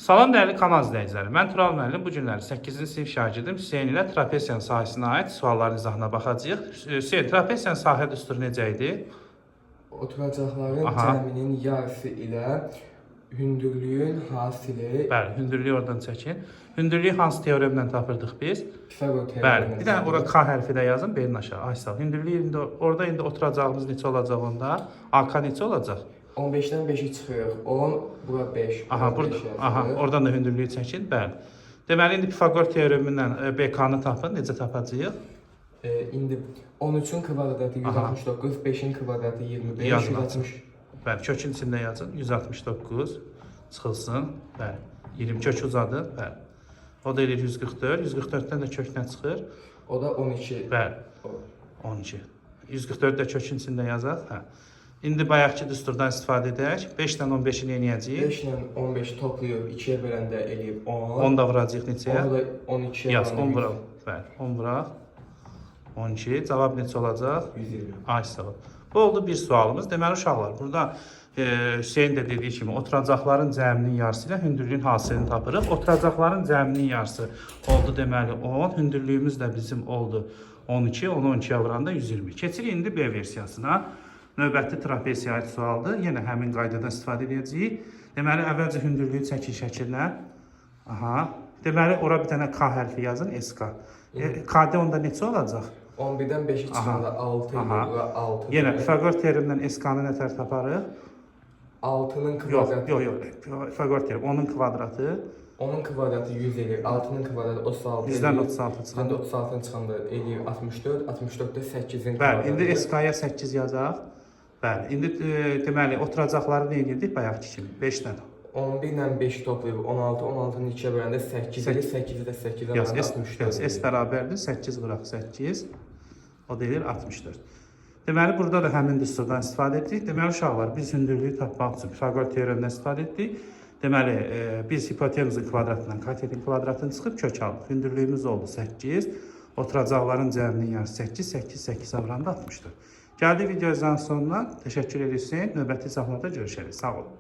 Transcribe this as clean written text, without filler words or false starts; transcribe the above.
Salam dəyərli kanal izləyiciləri. Mən Tural müəllim. Bu günləri 8-ci sinif şagirdim Hüseyn ilə trapesiyanın sahəsinə aid sualların izahına baxacağıq. Hüseyn, trapesiyanın sahə düsturu necə idi? Oturacaqların cəminin yarısı ilə hündürlüyün hasili. Bəli, hündürlüyü oradan çəkin. Hündürlüyü hansı teoremlə tapırdıq biz? Pisagor teoremindən. Bəli, bir dənə ora K hərfi də yazın, belin aşağı. Ay sağ. Hündürlüyü orada indi oturacağımız neçə olacaq onda? AK neçə olacaq? 15-dən 5-i çıxırıq. 10, bura 5. Aha, burada. Aha, oradan da hündürlüyü çəkin. Bəli. Deməli indi Pisagor teoremindən BK-nı tapın. Necə tapacağıq? İndi 13-ün kvadratı 169, 5-in kvadratı 25, Yazın. 160. Bəli, kökün içində yazın. 169 çıxılsın. Bəli. 20 kök uzadı. Bəli. O da eləyir 144. 144-dən də kök nə çıxır? O da 12. Bəli. 12. 144 də kökün içində yazaq. Hə. İndi bayaqki düsturdan istifadə edək. 5-dən 15-i nə edəcəyik? 5-lə 15 toplayıb 2-yə böləndə eləyib 10. 10 da vuracağıq neçəyə? Onu da 12-yə yaz, 10 vuraq. Bəli, 10 vuraq. 12. Cavab neçə olacaq? 120. Ay sağ ol. Bu oldu bir sualımız. Deməli uşaqlar, burada Hüseyn də dediyi kimi oturacaqların cəminin yarısı ilə hündürlüyün hasilini tapırıq. Oturacaqların cəminin yarısı oldu deməli 10. Hündürlüyümüz də bizim oldu 12. Onu 12-yə vuranda 120. Keçirik indi B versiyasına. Növbəti trapesiya aid sualdır. Yenə həmin qaydadan istifadə edəcəyik. Deməli, əvvəlcə hündürlüyü çəkin şəkillə. Aha. Deməli, ora bir dənə K hərfi yazın, SK. KD onda neçə olacaq? 11-dən 5-i çıxanda 6 ilə bura 6. Yenə Pisagor teoremindən SK-nı nətər taparıq? 6-nın Yox, kvadratı. yox. Pisagor teoremi. Onun kvadratı. Onun kvadratı 100 eləyir. 6-nın kvadratı 36 eləyir. Bizdən 36 çıxanda. 36-nın çıxanda eləyir 64. 64-də 8-in Bəli, kvadratı. indi SK-ya 8 yazaq. Bəli, indi deməli, oturacaqları nə edirdik? Bayaqki kimi, 5-dən. 11 ilə 5 toplayıb 16, 16-nı 2-yə böləndə 8 eləyir. 8-i də 8-ə Yaz, böləndə S 64. S bərabərdir, 8 vuraq 8. O da eləyir 64. Deməli, burada da həmin düsturdan istifadə etdik. Deməli, uşaqlar, biz hündürlüyü tapmaq üçün Pisagor teoremindən istifadə etdik. Deməli, biz hipotenuzun kvadratından katetin kvadratını çıxıb kök aldıq. Hündürlüyümüz oldu 8. Oturacaqların cəminin yarısı 8, 8, 8 vuranda 64. Gəldik videomuzun sonuna. Təşəkkür edirik Hüseyn. Növbəti izahlarda görüşərik. Sağ olun.